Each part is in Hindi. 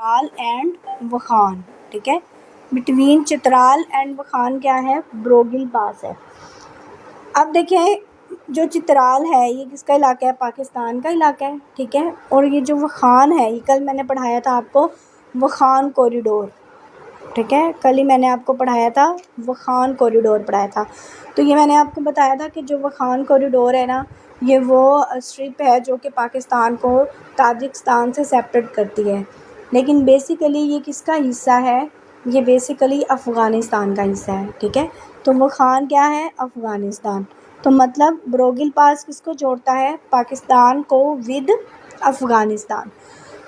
चित्राल एंड वखान, ठीक है। बिटवीन चित्राल एंड वखान क्या है, ब्रोगिल पास है। अब देखें जो चित्राल है ये किसका इलाका है, पाकिस्तान का इलाका है, ठीक है। और ये जो वखान है ये कल मैंने पढ़ाया था आपको वखान कॉरिडोर, ठीक है। कल ही मैंने आपको पढ़ाया था वखान कॉरिडोर पढ़ाया था। तो ये मैंने आपको बताया था कि जो वखान कॉरिडोर है ना ये वो स्ट्रिप है जो कि पाकिस्तान को ताजिकिस्तान से सेपरेट करती है, लेकिन बेसिकली ये किसका हिस्सा है, ये बेसिकली अफ़गानिस्तान का हिस्सा है, ठीक है। तो वखान क्या है, अफ़गानिस्तान। तो मतलब ब्रोगिल पास किसको जोड़ता है, पाकिस्तान को विद अफ़गानिस्तान।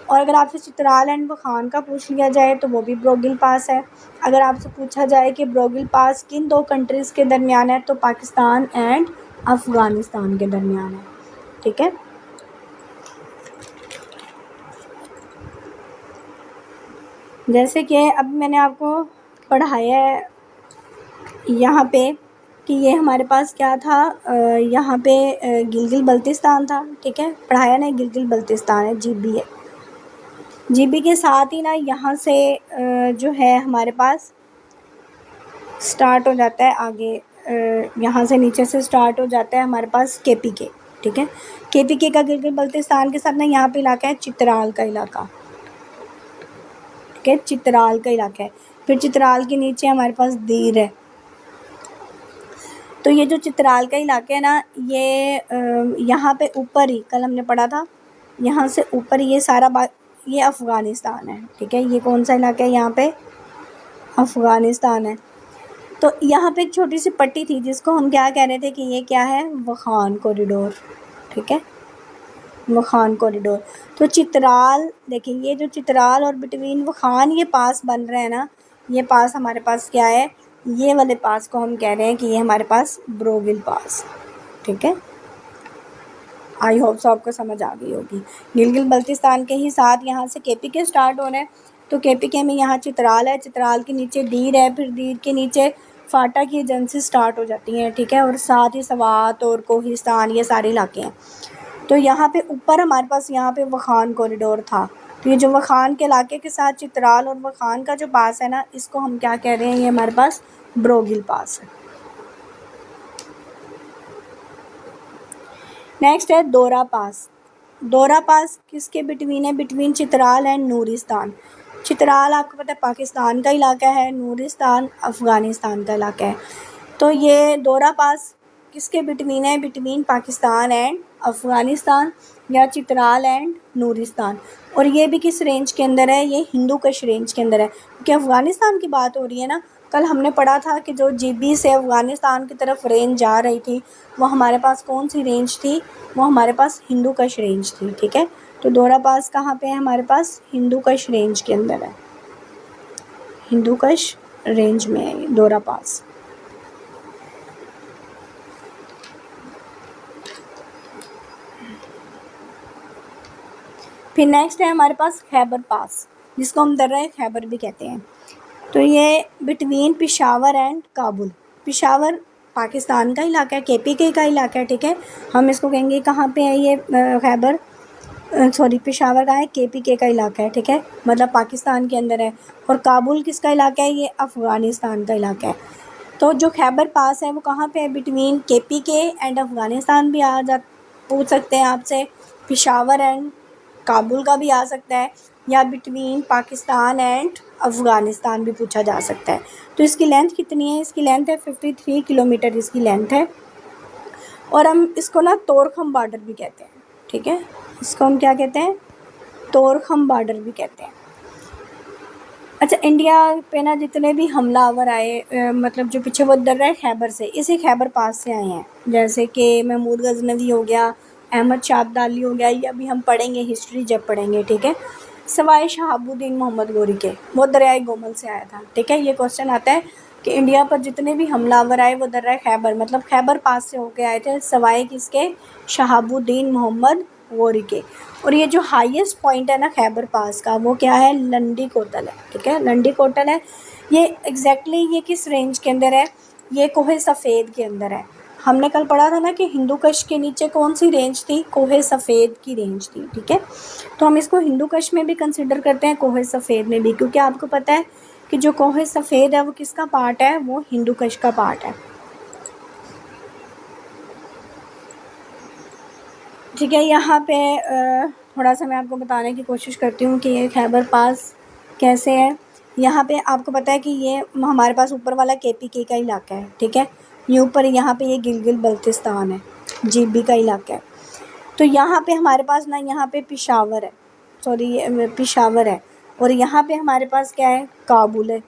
और अगर आपसे चित्राल एंड वखान का पूछ लिया जाए तो वो भी ब्रोगिल पास है। अगर आपसे पूछा जाए कि ब्रोगिल पास किन दो कंट्रीज़ के दरमियान है तो पाकिस्तान एंड अफ़गानिस्तान के दरमियान है, ठीक है। जैसे कि अब मैंने आपको पढ़ाया है यहाँ पे कि ये हमारे पास क्या था, यहाँ पे गिलगित बल्तिस्तान था, ठीक है। पढ़ाया ना, गिलगित बल्तिस्तान है, जीबी है। जीबी के साथ ही ना यहाँ से जो है हमारे पास स्टार्ट हो जाता है आगे, यहाँ से नीचे से स्टार्ट हो जाता है हमारे पास केपीके, ठीक है। केपीके का गिलगित बल्तिस्तान के साथ ना यहाँ पे इलाका है चित्राल का इलाका, ठीक है, चित्राल का इलाका है। फिर चित्राल के नीचे हमारे पास दीर है। तो ये जो चित्राल का इलाका है ना ये यहाँ पे ऊपर ही कल हमने पढ़ा था, यहाँ से ऊपर ये सारा ये अफ़गानिस्तान है, ठीक है। ये कौन सा इलाका है, यहाँ पे अफ़गानिस्तान है। तो यहाँ पे एक छोटी सी पट्टी थी जिसको हम क्या कह रहे थे कि ये क्या है, वखान कॉरिडोर, ठीक है, वखान कॉरिडोर। तो चित्राल देखिए, ये जो चित्राल और बिटवीन वखान ये पास बन रहे हैं ना, ये पास हमारे पास क्या है, ये वाले पास को हम कह रहे हैं कि ये हमारे पास ब्रोगिल पास, ठीक है। आई होप सो आपको समझ आ गई होगी। गिलगित बल्तिस्तान के ही साथ यहाँ से केपीके स्टार्ट हो रहे हैं, तो केपीके में यहाँ चित्राल है, चित्राल के नीचे दीर है, फिर दीर के नीचे फाटा की एजेंसी स्टार्ट हो जाती हैं, ठीक है। और साथ ही सवात और कोहिस्तान ये सारे इलाके हैं। तो यहाँ पे ऊपर हमारे पास यहाँ पे वखान कॉरिडोर था। तो ये जो वखान के इलाके के साथ चित्राल और वखान का जो पास है ना इसको हम क्या कह रहे हैं, ये हमारे पास ब्रोगिल पास है। नेक्स्ट है दोरा पास। दोरा पास किसके बिटवीन है, बिटवीन चित्राल एंड नूरिस्तान। चित्राल आपको पता है पाकिस्तान का इलाका है, नूरिस्तान अफ़गानिस्तान का इलाका है। तो ये दोरा पास किसके बिटवीन है, बिटवीन पाकिस्तान एंड अफ़गानिस्तान या चित्राल एंड नूरिस्तान। और ये भी किस रेंज के अंदर है, ये हिंदू कश रेंज के अंदर है, क्योंकि अफ़गानिस्तान की बात हो रही है ना। कल हमने पढ़ा था कि जो जीबी से अफ़गानिस्तान की तरफ रेंज जा रही थी वो हमारे पास कौन सी रेंज थी, वो हमारे पास हिंदू कश रेंज थी, ठीक है। तो दोरा पास कहाँ पे है, हमारे पास हिंदू कश रेंज के अंदर है, हिंदू कश रेंज में है दोरा पास। फिर नेक्स्ट है हमारे पास खैबर पास, जिसको हम दर्रा खैबर भी कहते हैं। तो ये बिटवीन पेशावर एंड काबुल, पेशावर पाकिस्तान का इलाका है, केपीके का इलाका है, ठीक है। हम इसको कहेंगे कहाँ पे है ये खैबर, सॉरी पेशावर का है, केपीके का इलाका है, ठीक है, मतलब पाकिस्तान के अंदर है। और काबुल किसका इलाका है, ये अफ़गानिस्तान का इलाका है। तो जो खैबर पास है वो कहाँ पे है, बिटवीन केपीके एंड अफ़गानिस्तान भी आ जा पूछ सकते हैं आपसे, पेशावर एंड काबुल का भी आ सकता है, या बिटवीन पाकिस्तान एंड अफ़गानिस्तान भी पूछा जा सकता है। तो इसकी लेंथ कितनी है, इसकी लेंथ है 53 किलोमीटर इसकी लेंथ है। और हम इसको ना तोरखम बॉर्डर भी कहते हैं, ठीक है, इसको हम क्या कहते हैं, तोरखम बॉर्डर भी कहते हैं। अच्छा, इंडिया पे ना जितने भी हमलावर आए मतलब जो पीछे वो दर्रा खैबर से, इसी खैबर पास से आए हैं, जैसे कि महमूद गजनवी हो गया, अहमद शाह अब्दाली हो गया, ये अभी हम पढ़ेंगे हिस्ट्री जब पढ़ेंगे, ठीक है। सवाए शहाबुद्दीन मोहम्मद गोरी के, वो दरियाए गोमल से आया था, ठीक है। ये क्वेश्चन आता है कि इंडिया पर जितने भी हमलावर आए वो दर्रा खैबर मतलब खैबर पास से होके आए थे, सवाए किसके, शहाबुद्दीन मोहम्मद गोरी के। और ये जो हाईएस्ट पॉइंट है ना खैबर पास का वो क्या है, लंडी कोटल है, ठीक है, लंडी कोटल है। ये एग्जैक्टली ये किस रेंज के अंदर है, ये कोहे सफ़ेद के अंदर है। हमने कल पढ़ा था ना कि हिंदू कुश के नीचे कौन सी रेंज थी, कोहे सफ़ेद की रेंज थी, ठीक है। तो हम इसको हिंदू कुश में भी कंसिडर करते हैं, कोहे सफ़ेद में भी, क्योंकि आपको पता है कि जो कोहे सफ़ेद है वो किसका पार्ट है, वो हिंदू कुश का पार्ट है, ठीक है। यहाँ पे थोड़ा सा मैं आपको बताने की कोशिश करती हूँ कि ये खैबर पास कैसे है। यहाँ पे आपको पता है कि ये हमारे पास ऊपर वाला KPK का इलाका है, ठीक है। ये ऊपर यहाँ पे ये गिलगित बल्तिस्तान है, GB का इलाका है। तो यहाँ पे हमारे पास ना, यहाँ पे पेशावर है, सॉरी ये पेशावर है, और यहाँ पे हमारे पास क्या है, काबुल है,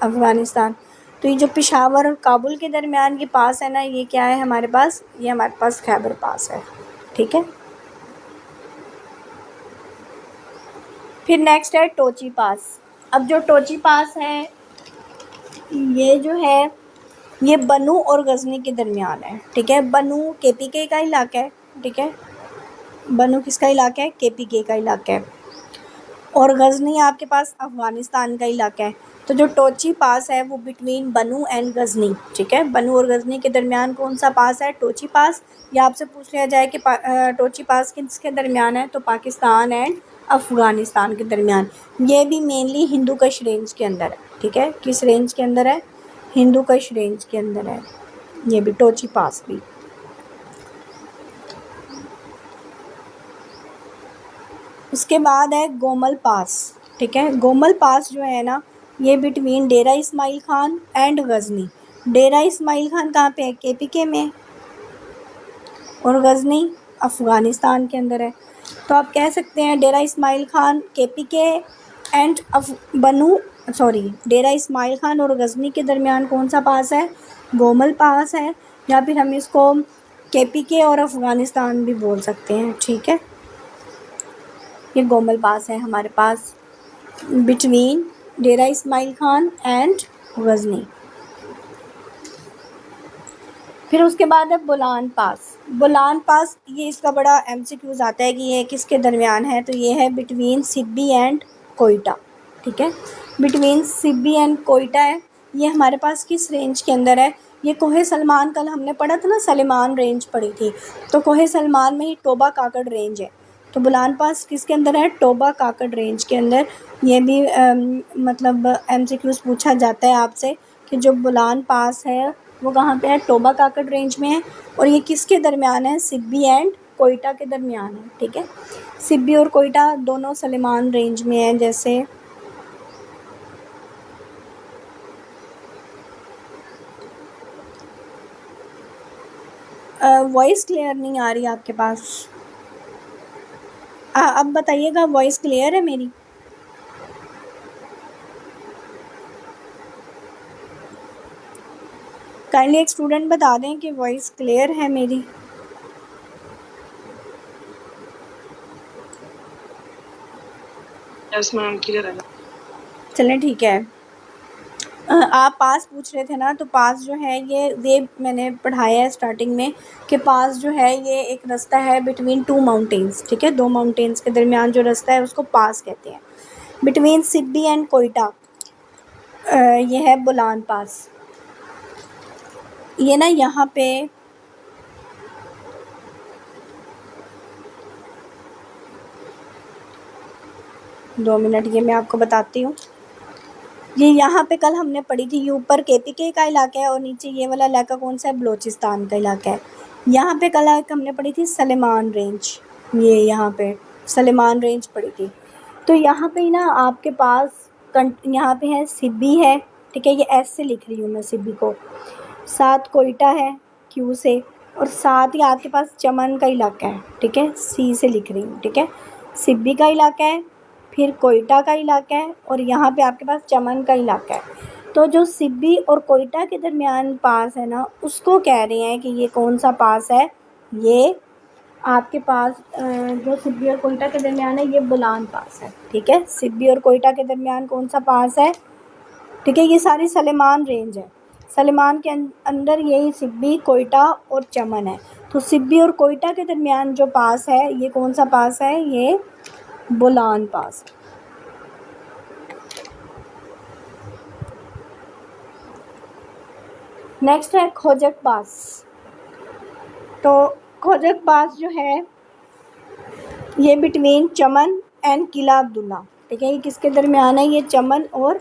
अफ़गानिस्तान। तो ये जो पेशावर और काबुल के दरमियान ये पास है ना, ये क्या है हमारे पास, ये हमारे पास खैबर पास है, ठीक है। फिर नेक्स्ट है टोची पास। अब जो टोची पास है, ये जो है ये बनू और गजनी के दरमियान है, ठीक है। बनू KPK का इलाका है, ठीक है। बनू किसका इलाका है, KPK का इलाका है, और गजनी आपके पास अफ़गानिस्तान का इलाका है। तो जो टोची पास है वो बिटवीन बनू एंड गजनी, ठीक है। बनू और गजनी के दरमियान कौन सा पास है, टोची पास। या आपसे पूछ लिया जाए कि टोची पास किसके दरमियान है, तो पाकिस्तान एंड अफ़गानिस्तान के दरमियान। ये भी मेनली हिंदू कुश रेंज के अंदर है, ठीक है। किस रेंज के अंदर है, हिंदू कुश रेंज के अंदर है, ये भी टोची पास भी। उसके बाद है गोमल पास, ठीक है। गोमल पास जो है ना, ये बिटवीन डेरा इस्माइल ख़ान एंड गजनी। डेरा इस्माइल ख़ान कहाँ पे है, KPK में, और गजनी अफ़गानिस्तान के अंदर है। तो आप कह सकते हैं डेरा इस्माइल ख़ान KPK एंड डेरा इस्माइल ख़ान और गजनी के दरमियान कौन सा पास है, गोमल पास है, या फिर हम इसको KPK और अफ़गानिस्तान भी बोल सकते हैं, ठीक है। ये गोमल पास है हमारे पास बिटवीन डेरा इस्माइल ख़ान एंड गजनी। फिर उसके बाद है बोलान पास। बोलान पास ये इसका बड़ा MCQs आता है कि ये किसके दरमियान है, तो ये है बिटवीन सिब्बी एंड कोयटा, ठीक है। बिटवीन सिब्बी एंड कोयटा है। ये हमारे पास किस रेंज के अंदर है, ये कोहे सलमान, कल हमने पढ़ा था ना, सलेमान रेंज पढ़ी थी, तो कोहे सलमान में ही टोबा काकड़ रेंज है। तो बोलान पास किसके अंदर है, टोबा काकड़ रेंज के अंदर। ये भी मतलब MCQs पूछा जाता है आपसे कि जो बोलान पास है वो कहाँ पे है, टोबा काकड़ रेंज में है, और ये किसके दरमियान है, सिब्बी एंड कोयटा के दरमियान है, ठीक है। सिब्बी और कोयटा दोनों सलेमान रेंज में है। जैसे वॉइस क्लियर नहीं आ रही आपके पास, अब बताइएगा, वॉइस क्लियर है मेरी? काइंडली एक स्टूडेंट बता दें कि वॉइस क्लियर है मेरी। यस मैम, क्लियर है। चलें ठीक है। आप पास पूछ रहे थे ना, तो पास जो है ये मैंने पढ़ाया है स्टार्टिंग में कि पास जो है ये एक रास्ता है बिटवीन 2 माउंटेन्स, ठीक है। 2 माउंटेन्स के दरमियान जो रास्ता है उसको पास कहते हैं। बिटवीन सिब्बी एंड कोयटा ये है बोलान पास। ये ना यहाँ पे दो मिनट, ये मैं आपको बताती हूँ। ये यहाँ पे कल हमने पढ़ी थी, ये ऊपर KPK का इलाका है और नीचे ये वाला इलाका कौन सा है, बलूचिस्तान का इलाका है। यहाँ पे कल हमने पढ़ी थी सलेमान रेंज, ये यहाँ पे सलेमान रेंज पढ़ी थी। तो यहाँ पे ना आपके पास यहाँ पे है सिब्बी है, ठीक है। ये S से लिख रही हूँ मैं सिब्बी को, साथ कोयटा है Q से, और साथ ही आपके पास चमन का इलाका है, ठीक है, C से लिख रही हूँ, ठीक है। सिब्बी का इलाका है, फिर कोयटा का इलाका है, और यहाँ पे आपके पास चमन का इलाका है। तो जो सिब्बी और कोयटा के दरमियान पास है ना, उसको कह रहे हैं कि ये कौन सा पास है, ये आपके पास जो सिब्बी और कोयटा के दरमियान है, ये बोलान पास है, ठीक है। सिब्बी और कोयटा के दरमियान कौन सा पास है, ठीक है। ये सारी सलेमान रेंज है, सलेमान के अंदर यही सिब्बी, कोयटा और चमन है। तो सिब्बी और कोयटा के दरमियान जो पास है, ये कौन सा पास है, ये बोलान पास। नेक्स्ट है खोजक पास। तो खोजक पास जो है ये बिटवीन चमन एंड किला अब्दुल्ला, ठीक है। ये किसके दरमियान है? ये चमन और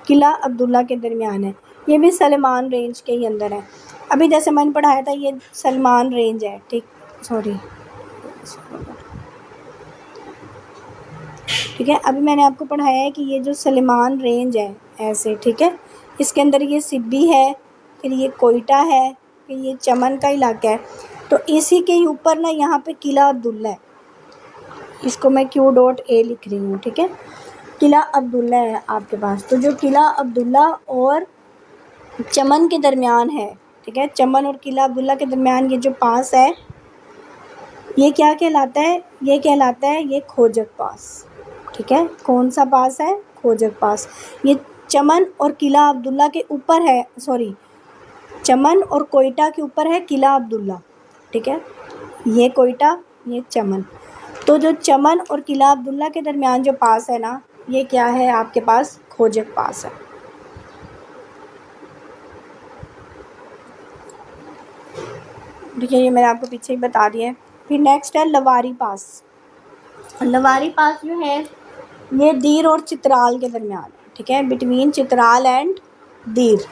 किला अब्दुल्ला के दरमियान है। ये भी सलेमान रेंज के ही अंदर है। अभी जैसे मैंने पढ़ाया था ये सलमान रेंज है, ठीक, सॉरी, ठीक है। अभी मैंने आपको पढ़ाया है कि ये जो सलेमान रेंज है ऐसे, ठीक है, इसके अंदर ये सिब्बी है, फिर ये कोयटा है, फिर ये चमन का इलाका है। तो इसी के ऊपर ना यहाँ पे किला अब्दुल्ला है, इसको मैं Q.A लिख रही हूँ, ठीक है। किला अब्दुल्ला है आपके पास। तो जो किला अब्दुल्ला और चमन के दरमियान है, ठीक है, चमन और किला अब्दुल्ला के दरमियान ये जो पास है ये क्या कहलाता है? ये कहलाता है ये खोजक पास, ठीक है। कौन सा पास है? खोजक पास। ये चमन और किला अब्दुल्ला के ऊपर है, सॉरी, चमन और कोयटा के ऊपर है किला अब्दुल्ला, ठीक है। ये कोयटा, ये चमन। तो जो चमन और किला अब्दुल्ला के दरमियान जो पास है ना, ये क्या है आपके पास? खोजक पास है। ठीक है, ये मैंने आपको पीछे ही बता दिया है। फिर नेक्स्ट है लवारी पास। लवारी पास जो है ये दीर और चित्राल के दरमियान है, ठीक है, बिटवीन चित्राल एंड दीर।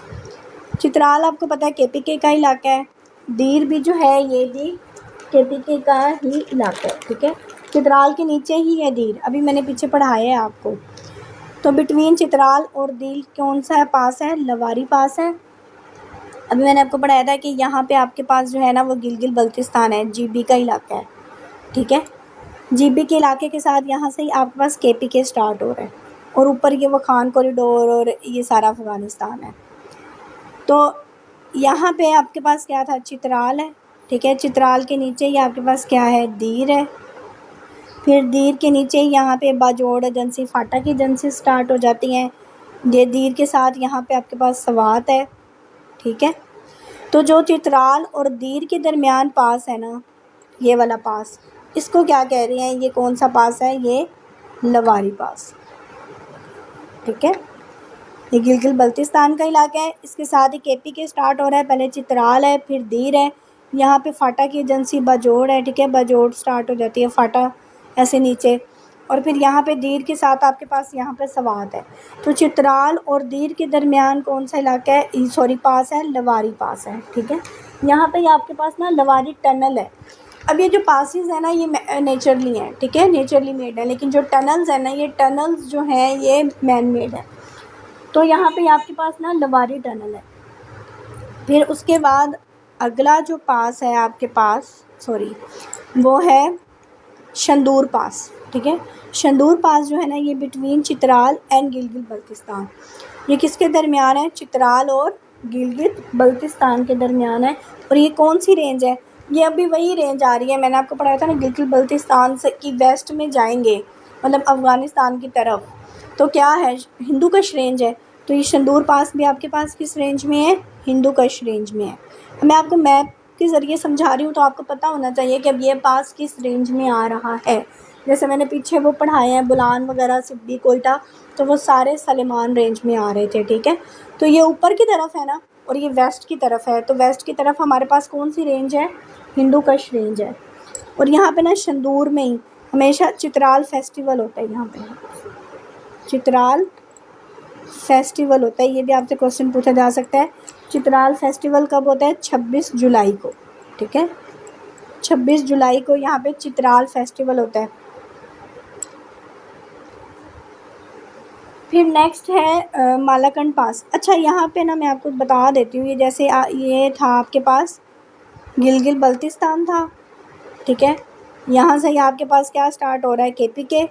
चित्राल आपको पता है KPK का इलाका है, दीर भी जो है ये भी KPK का ही इलाका है, ठीक है। चित्राल के नीचे ही है दीर, अभी मैंने पीछे पढ़ाया है आपको। तो बिटवीन चित्राल और दीर कौन सा पास है? लवारी पास है। अभी मैंने आपको पढ़ाया था कि यहाँ पे आपके पास जो है ना वो गिलगित बल्तिस्तान है, GB का इलाका है, ठीक है। GB के इलाके के साथ यहाँ से ही आपके पास KPK स्टार्ट हो रहा है और ऊपर ये वो खान कॉरिडोर और ये सारा अफ़गानिस्तान है। तो यहाँ पे आपके पास क्या था? चित्राल है, ठीक है। चित्राल के नीचे ही आपके पास क्या है? दीर है। फिर दीर के नीचे ही यहाँ पे बाजोड़ एजेंसी, फाटा की एजेंसी स्टार्ट हो जाती हैं। ये दीर के साथ यहाँ पे आपके पास सवात है, ठीक है। तो जो चित्राल और दीर के दरमियान पास है ना, ये वाला पास, इसको क्या कह रहे हैं? ये कौन सा पास है? ये लवारी पास, ठीक है। ये गिलगित बल्तिस्तान का इलाका है, इसके साथ ही KPK स्टार्ट हो रहा है। पहले चित्राल है, फिर दीर है, यहाँ पे फाटा की एजेंसी बाजोड़ है, ठीक है, बाजोड़ स्टार्ट हो जाती है, फाटा ऐसे नीचे, और फिर यहाँ पे दीर के साथ आपके पास यहाँ पे सवात है। तो चित्राल और दीर के दरमियान कौन सा इलाका है? सॉरी, पास है, लवारी पास है, ठीक है। यहाँ पे आपके पास ना लवारी टनल है। अब ये जो पासिस है ना ये नेचुरली हैं, ठीक है, नेचुरली मेड है, लेकिन जो टनल्स है ना, ये टनल्स जो हैं ये मैन मेड है। तो यहाँ पे आपके पास ना लवारी टनल है। फिर उसके बाद अगला जो पास है आपके पास, सॉरी, वो है शंदूर पास, ठीक है। शंदूर पास जो है ना ये बिटवीन चित्राल एंड गिलगित बल्तिस्तान, ये किसके दरमियान है? चित्राल और गिलगित बल्तिस्तान के दरमियान है। और ये कौन सी रेंज है? ये अभी वही रेंज आ रही है, मैंने आपको पढ़ाया था ना, गिलगित बल्तिस्तान से की वेस्ट में जाएंगे, मतलब अफ़गानिस्तान की तरफ, तो क्या है? हिंदू कश रेंज है। तो ये शंदूर पास भी आपके पास किस रेंज में है? हिंदू कश रेंज में है। मैं आपको मैप के ज़रिए समझा रही हूँ तो आपको पता होना चाहिए कि अब ये पास किस रेंज में आ रहा है। जैसे मैंने पीछे वो पढ़ाए हैं बुलान वगैरह, सिब्बी, कोयटा, तो वो सारे सलेमान रेंज में आ रहे थे, ठीक है। तो ये ऊपर की तरफ है ना और ये वेस्ट की तरफ है, तो वेस्ट की तरफ हमारे पास कौन सी रेंज है? हिंदू कश रेंज है। और यहाँ पे ना शंदूर में ही हमेशा चित्राल फेस्टिवल होता है, यहाँ पे चित्राल फेस्टिवल होता है। ये भी आपसे क्वेश्चन पूछा जा सकता है। चित्राल फेस्टिवल कब होता है? 26 जुलाई को, ठीक है, 26 जुलाई को यहाँ पे चित्राल फेस्टिवल होता है। फिर नेक्स्ट है मालाकंड पास। अच्छा, यहाँ पे ना मैं आपको बता देती हूँ, ये जैसे ये था आपके पास गिलगित बल्तिस्तान था, ठीक है। यहाँ से आपके पास क्या स्टार्ट हो रहा है? KPK,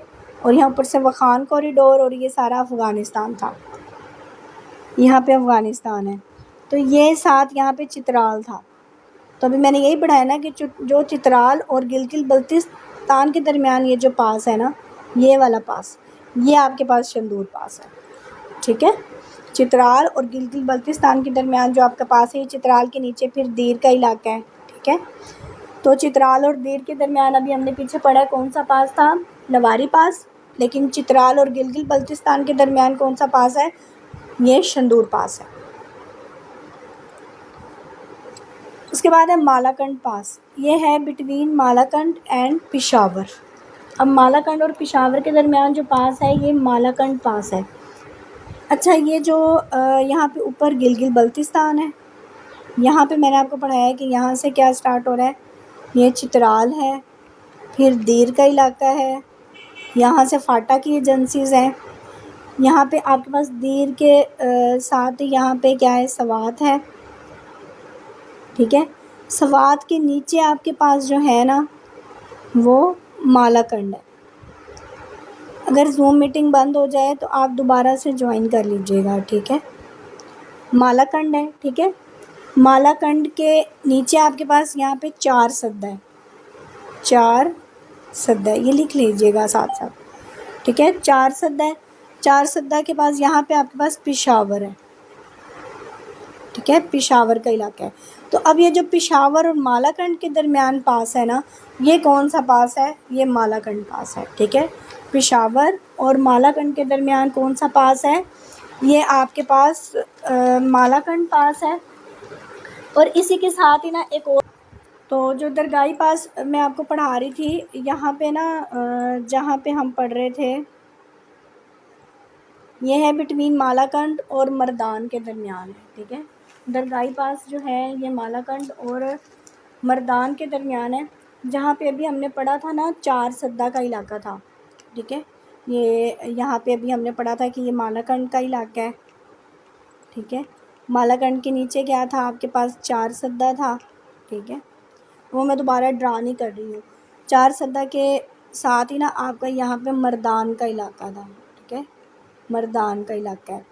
और यहाँ ऊपर से वखान कॉरिडोर, और ये सारा अफ़गानिस्तान था, यहाँ पे अफ़गानिस्तान है। तो ये साथ यहाँ पे चित्राल था। तो अभी मैंने यही पढ़ाया ना कि जो चित्राल और गिलगित बल्तिस्तान के दरमियान ये जो पास है ना, ये वाला पास, ये आपके पास शंदूर पास है, ठीक है। चित्राल और गिलगित बल्तिस्तान के दरमियान जो आपका पास है, ये चित्राल के नीचे फिर दीर का इलाका है, ठीक है। तो चित्राल और दीर के दरमियान अभी हमने पीछे पढ़ा कौन सा पास था? लवारी पास। लेकिन चित्राल और गिलगित बल्तिस्तान के दरमियान कौन सा पास है? ये शंदूर पास है। उसके बाद है मालाकंड पास, ये है बिटवीन मालाकंड एंड पिशावर। अब मालाकंड और पिशावर के दरमियान जो पास है ये मालाकंड पास है। अच्छा, ये जो यहाँ पे ऊपर गिलगित बल्तिस्तान है, यहाँ पे मैंने आपको पढ़ाया है कि यहाँ से क्या स्टार्ट हो रहा है, ये चित्राल है, फिर दीर का इलाका है, यहाँ से फाटा की एजेंसीज़ हैं, यहाँ पे आपके पास दीर के साथ ही यहाँ पे क्या है, सवात है, ठीक है। सवात के नीचे आपके पास जो है ना वो मालाकंड है। अगर जूम मीटिंग बंद हो जाए तो आप दोबारा से ज्वाइन कर लीजिएगा, ठीक है। मालाकंड है, ठीक है। मालाकंड के नीचे आपके पास यहाँ पे 4 सद्दा है, 4 सद्दा है, ये लिख लीजिएगा साथ साथ, ठीक है। 4 सद्दा है, 4 सद्दा के पास यहाँ पे आपके पास पिशावर है, ठीक है, पिशावर का इलाका है। तो अब ये जो पिशावर और मालाकंड के दरमियान पास है ना, ये कौन सा पास है, ये मालाकंड पास है, ठीक है। पिशावर और मालाकंड के दरमियान कौन सा पास है, ये आपके पास मालाकंड पास है। और इसी के साथ ही ना एक और, तो जो दरगाही पास मैं आपको पढ़ा रही थी यहाँ पे ना, जहाँ पे हम पढ़ रहे थे, ये है बिटवीन मालाकंड और मर्दान के दरमियान है, ठीक है। दरगाही पास जो है ये मालाकंड और मर्दान के दरमियान है, जहाँ पे अभी हमने पढ़ा था ना 4 सद्दा का इलाका था, ठीक है। ये यहाँ पे अभी हमने पढ़ा था कि ये मालाकंड का इलाका है, ठीक है। मालाकंड के नीचे क्या था आपके पास, 4 सद्दा था, ठीक है। वो मैं दोबारा ड्रा नहीं कर रही हूँ। 4 सद्दा के साथ ही ना आपका यहाँ पे मर्दान का इलाका था, ठीक है, मर्दान का इलाका है।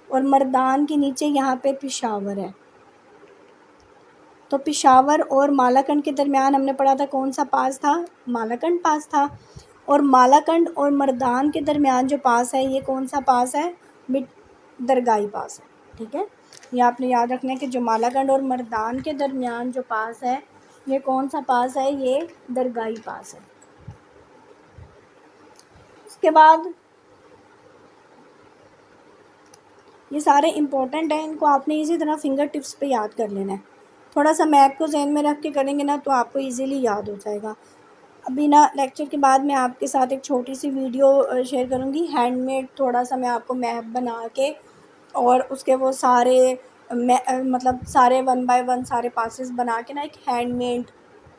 और मर्दान के नीचे यहाँ पे पिशावर है। तो पिशावर और मालाकंड के दरमियान हमने पढ़ा था कौन सा पास था, मालाकंड पास था। और मालाकंड और मर्दान के दरमियान जो पास है ये कौन सा पास है, दरगाही पास है, ठीक है। ये आपने याद रखना है कि जो मालाकंड और मर्दान के दरमियान जो पास है ये कौन सा पास है, ये दरगाही पास है। उसके बाद ये सारे इम्पोर्टेंट हैं, इनको आपने इसी तरह फिंगर टिप्स पे याद कर लेना है। थोड़ा सा मैप को जहन में रख के करेंगे ना तो आपको इजीली याद हो जाएगा। अभी ना लेक्चर के बाद मैं आपके साथ एक छोटी सी वीडियो शेयर करूँगी, हैंडमेड थोड़ा सा मैं आपको मैप बना के और उसके वो सारे मतलब सारे 1 बाय 1 सारे पासेस बना के ना एक हैंडमेड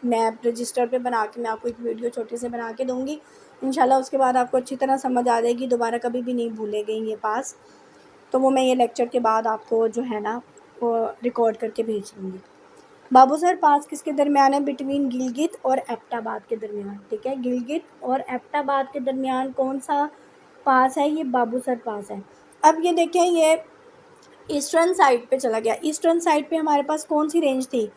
मैप रजिस्टर पे बना के मैं आपको एक वीडियो छोटी सी बना के दूँगी। इंशाल्लाह उसके बाद आपको अच्छी तरह समझ आ जाएगी, दोबारा कभी भी नहीं भूलेंगे ये पास। तो वो मैं ये लेक्चर के बाद आपको जो है ना वो रिकॉर्ड करके भेज दूँगी। बाबूसर पास किसके दरमियान है, बिटवीन गिलगित और एबटाबाद के दरमियान, ठीक है। गिलगित और एबटाबाद के दरमियान कौन सा पास है, ये बाबूसर पास है। अब ये देखें, ये ईस्टर्न साइड पे चला गया। ईस्टर्न साइड पे हमारे पास कौन सी रेंज थी,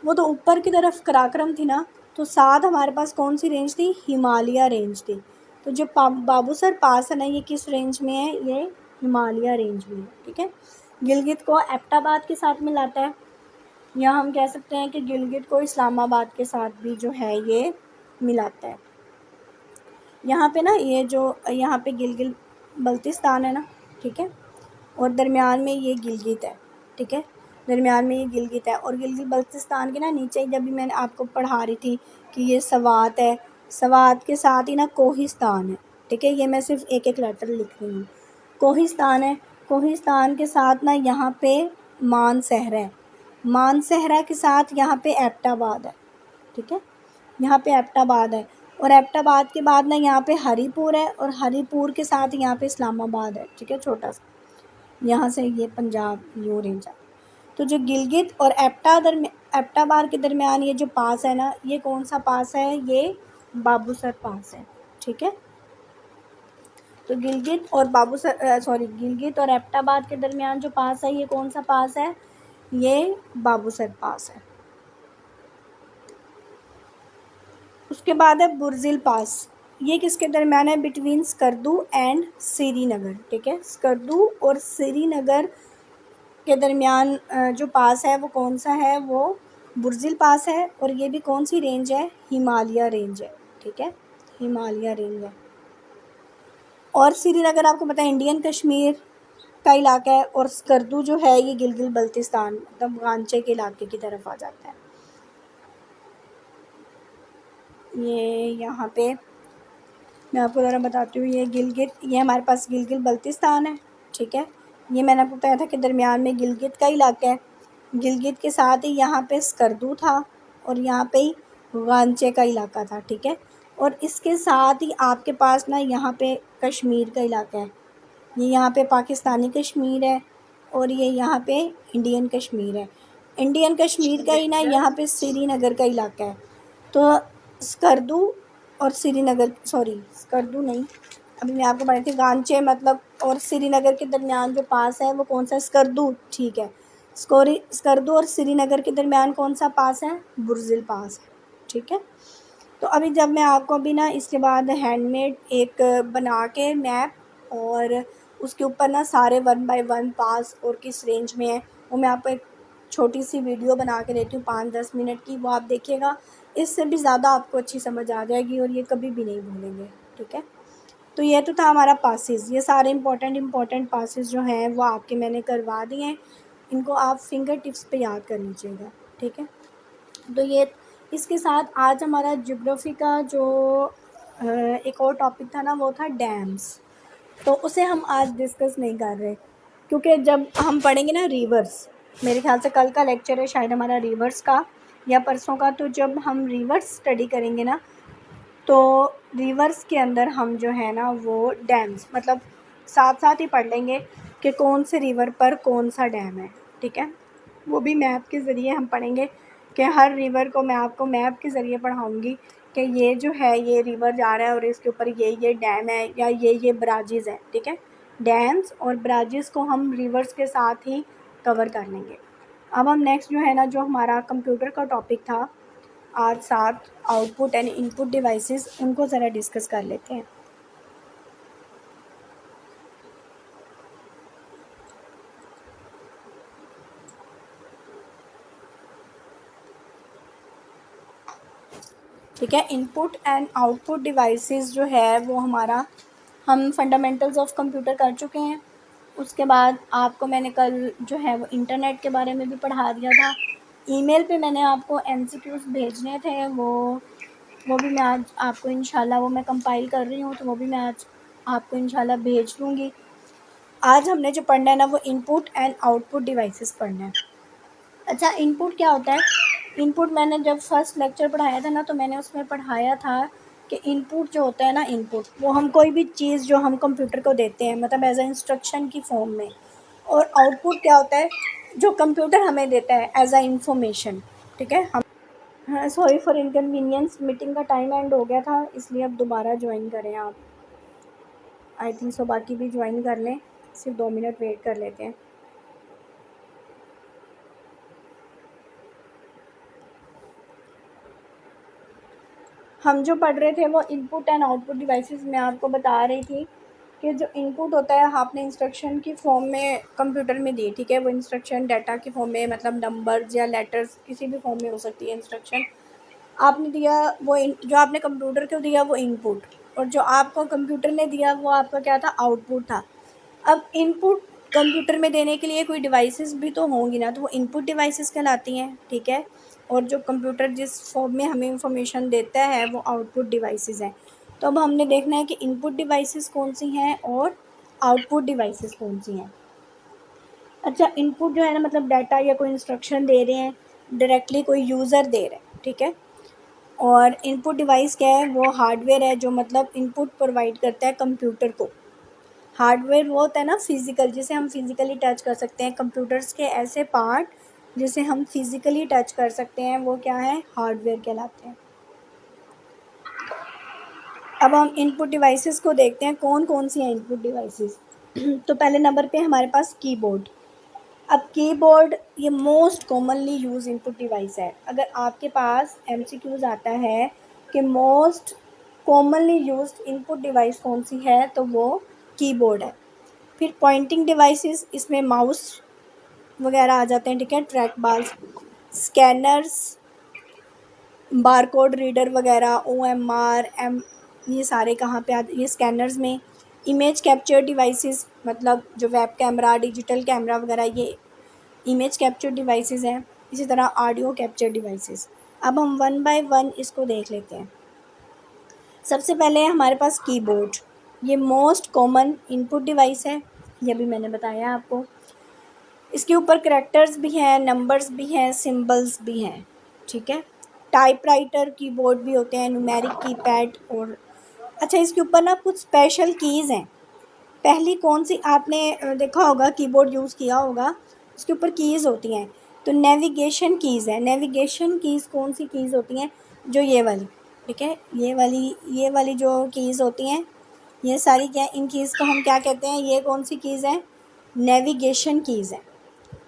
वो तो ऊपर की तरफ कराक्रम थी ना, तो साथ हमारे पास कौन सी रेंज थी, हिमालय रेंज थी। तो जो बाबूसर पास है ना ये किस रेंज में है, ये हिमालय रेंज में है, ठीक है। गिलगित को एबटाबाद के साथ मिलाता है, या हम कह सकते हैं कि गिलगित को इस्लामाबाद के साथ भी जो है ये मिलाता है। यहाँ पे ना ये जो यहाँ पे गिलगित बल्तिस्तान है ना, ठीक है, और दरमियान में ये गिलगित है, ठीक है, दरमियान में ये गिलगित है। और गिलगित बल्तिस्तान के ना नीचे जब भी मैंने आपको पढ़ा रही थी कि ये सवात है, सवात के साथ ही ना कोहिस्तान है, ठीक है। ये मैं सिर्फ एक एक लेटर लिख रही हूँ। कोहिस्तान है, कोहिस्तान के साथ ना यहाँ पे मानसहरा है, मानसहरा के साथ यहाँ पे एबटाबाद है, ठीक है, यहाँ पे एबटाबाद है। और एबटाबाद के बाद ना यहाँ पे हरीपुर है, और हरीपुर के साथ यहाँ पे इस्लामाबाद है, ठीक है, छोटा सा, यहाँ से ये पंजाब यूँ रेंज है। तो जो गिलगित और एबटाबाद के दरमियान ये जो पास है ना, ये कौन सा पास है, ये बाबूसर पास है, ठीक है। तो गिलगित और गिलगित और एबटाबाद के दरमियान जो पास है ये कौन सा पास है, ये बाबूसर पास है। उसके बाद है बुर्जिल पास, ये किसके दरमियान है, बिटवीन स्कर्दू एंड श्रीनगर, ठीक है। स्कर्दू और श्रीनगर के दरमियान जो पास है वो कौन सा है, वो बुर्जिल पास है। और ये भी कौन सी रेंज है, हिमालय रेंज है, ठीक है, हिमालय रेंज है। और श्रीनगर आपको पता है इंडियन कश्मीर का इलाका है, और स्कर्दू जो है ये गिलगित बल्तिस्तान मतलब गांचे के इलाके की तरफ आ जाता है। ये यहाँ पे मैं आपको ज़रा बताती हूँ, ये गिलगित, ये हमारे पास गिलगित बल्तिस्तान है, ठीक है। ये मैंने आपको बताया था कि दरमियान में गिलगित का इलाका है। गिलगित के साथ ही यहाँ पे स्कर्दू था और यहाँ पे ही गांचे का इलाका था, ठीक है। और इसके साथ ही आपके पास ना यहाँ पे कश्मीर का इलाका है। ये यहाँ पे पाकिस्तानी कश्मीर है और ये यहाँ पे इंडियन कश्मीर है। इंडियन कश्मीर का ही ना यहाँ पे श्रीनगर का इलाका है। तो स्कर्दू और श्रीनगर, सॉरी स्कर्दू नहीं, अभी मैं आपको बताई थी गांचे मतलब, और श्रीनगर के दरमियान जो पास है वो कौन सा, स्कर्दू, ठीक है। स्कर्दू और श्रीनगर के दरमियान कौन सा पास है, बुर्जिल पास है, ठीक है। तो अभी जब मैं आपको अभी ना इसके बाद हैंडमेड एक बना के मैप और उसके ऊपर ना सारे 1 बाय 1 पास और किस रेंज में है वो मैं आपको एक छोटी सी वीडियो बना के देती हूँ 5-10 मिनट की, वो आप देखिएगा। इससे भी ज़्यादा आपको अच्छी समझ आ जाएगी और ये कभी भी नहीं भूलेंगे, ठीक है। तो ये तो था हमारा पासेस, ये सारे इम्पोर्टेंट पासेस जो हैं वो आपके मैंने करवा दिए हैं। इनको आप फिंगर टिप्स पे याद कर लीजिएगा, ठीक है। तो ये इसके साथ आज हमारा ज्योग्राफी का जो एक और टॉपिक था ना वो था डैम्स। तो उसे हम आज डिस्कस नहीं कर रहे क्योंकि जब हम पढ़ेंगे ना रिवर्स, मेरे ख्याल से कल का लेक्चर है शायद हमारा रिवर्स का या परसों का, तो जब हम रिवर्स स्टडी करेंगे ना तो रिवर्स के अंदर हम जो है ना वो डैम्स मतलब साथ साथ ही पढ़ लेंगे कि कौन से रिवर पर कौन सा डैम है, ठीक है। वो भी मैप के ज़रिए हम पढ़ेंगे कि हर रिवर को मैं आपको मैप के ज़रिए पढ़ाऊँगी कि ये जो है ये रिवर जा रहा है और इसके ऊपर ये डैम है या ये बराजेस है, ठीक है। डैम्स और बराजेस को हम रिवर्स के साथ ही कवर कर लेंगे। अब हम नेक्स्ट जो है ना जो हमारा कंप्यूटर का टॉपिक था आज, साथ आउटपुट एंड इनपुट डिवाइसेस, उनको ज़रा डिस्कस कर लेते हैं। ठीक है, इनपुट एंड आउटपुट डिवाइसेस जो है वो हमारा हम फंडामेंटल्स ऑफ कंप्यूटर कर चुके हैं। उसके बाद आपको मैंने कल जो है वो इंटरनेट के बारे में भी पढ़ा दिया था। ईमेल पे मैंने आपको एमसीक्यूज़ भेजने थे, वो भी मैं आज आपको इंशाल्लाह वो मैं कंपाइल कर रही हूँ तो वो भी मैं आज आपको इंशाल्लाह भेज दूँगी। आज हमने जो पढ़ना है ना वो इनपुट एंड आउटपुट डिवाइसेस पढ़ना है। अच्छा, इनपुट क्या होता है? इनपुट मैंने जब फर्स्ट लेक्चर पढ़ाया था ना तो मैंने उसमें पढ़ाया था कि इनपुट जो होता है ना, इनपुट वो हम कोई भी चीज़ जो हम कंप्यूटर को देते हैं मतलब एज अ इंस्ट्रक्शन की फॉर्म में, और आउटपुट क्या होता है जो कंप्यूटर हमें देता है एज अ इंफॉर्मेशन, ठीक है। हम, हाँ सॉरी फॉर इनकन्वीनियंस, मीटिंग का टाइम एंड हो गया था इसलिए अब दोबारा ज्वाइन करें आप, आई थिंक सो बाकी भी ज्वाइन कर लें, सिर्फ 2 मिनट वेट कर लेते हैं। हम जो पढ़ रहे थे वो इनपुट एंड आउटपुट डिवाइसेस में आपको बता रही थी कि जो इनपुट होता है आपने इंस्ट्रक्शन की फॉर्म में कंप्यूटर में दी, ठीक है। वो इंस्ट्रक्शन डाटा की फॉर्म में मतलब नंबर्स या लेटर्स किसी भी फॉर्म में हो सकती है इंस्ट्रक्शन आपने दिया, वो जो आपने कंप्यूटर को दिया वो इनपुट, और जो आपको कंप्यूटर ने दिया वो आपका क्या था, आउटपुट था। अब इनपुट कंप्यूटर में देने के लिए कोई डिवाइसेस भी तो होंगी ना, तो वो इनपुट डिवाइसेस कहलाती हैं, ठीक है। और जो कंप्यूटर जिस फॉर्म में हमें इंफॉर्मेशन देता है वो आउटपुट डिवाइसेस हैं। तो अब हमने देखना है कि इनपुट डिवाइसेस कौन सी हैं और आउटपुट डिवाइसेस कौन सी हैं। अच्छा, इनपुट जो है ना मतलब डाटा या कोई इंस्ट्रक्शन दे रहे हैं, डायरेक्टली कोई यूज़र दे रहा है, ठीक है। और इनपुट डिवाइस क्या है, वो हार्डवेयर है जो मतलब इनपुट प्रोवाइड करता है कंप्यूटर को। हार्डवेयर वो होता है ना फिज़िकल, जिसे हम फिज़िकली टच कर सकते हैं, कंप्यूटर्स के ऐसे पार्ट जिसे हम फिज़िकली टच कर सकते हैं वो क्या है, हार्डवेयर कहलाते हैं। अब हम इनपुट डिवाइसेस को देखते हैं कौन कौन सी हैं इनपुट डिवाइसेस। तो पहले नंबर पे हमारे पास कीबोर्ड। अब कीबोर्ड ये most commonly use input device है। अगर आपके पास एमसीक्यूज़ आता है कि most commonly used input device कौन सी है तो वो कीबोर्ड है। फिर पॉइंटिंग डिवाइसेस, इसमें माउस वगैरह आ जाते हैं, ठीक है, ट्रैक बाल्स, स्कैनर्स, बारकोड रीडर वगैरह, ओएमआर एम, ये सारे कहाँ पे आते, ये स्कैनर्स में। इमेज कैप्चर डिवाइसेस मतलब जो वेब कैमरा, डिजिटल कैमरा वगैरह, ये इमेज कैप्चर डिवाइसेस हैं। इसी तरह ऑडियो कैप्चर डिवाइसेस। अब हम 1 बाय 1 इसको देख लेते हैं। सबसे पहले हमारे पास कीबोर्ड, ये मोस्ट कॉमन इनपुट डिवाइस है, ये भी मैंने बताया आपको। इसके ऊपर करैक्टर्स भी हैं, नंबर्स भी हैं, सिंबल्स भी हैं, ठीक है। टाइपराइटर कीबोर्ड भी होते हैं, न्यूमेरिक कीपैड। और अच्छा, इसके ऊपर ना कुछ स्पेशल कीज़ हैं। पहली कौन सी आपने देखा होगा, कीबोर्ड यूज़ किया होगा, उसके ऊपर कीज़ होती हैं, तो नेविगेशन कीज़ है। नेविगेशन कीज़ कौन सी कीज़ होती हैं, जो ये वाली, ठीक है, ये वाली जो कीज़ होती हैं, ये सारी क्या, इन कीज़ को हम क्या कहते हैं, ये कौन सी कीज़ हैं, नेविगेशन कीज़ हैं,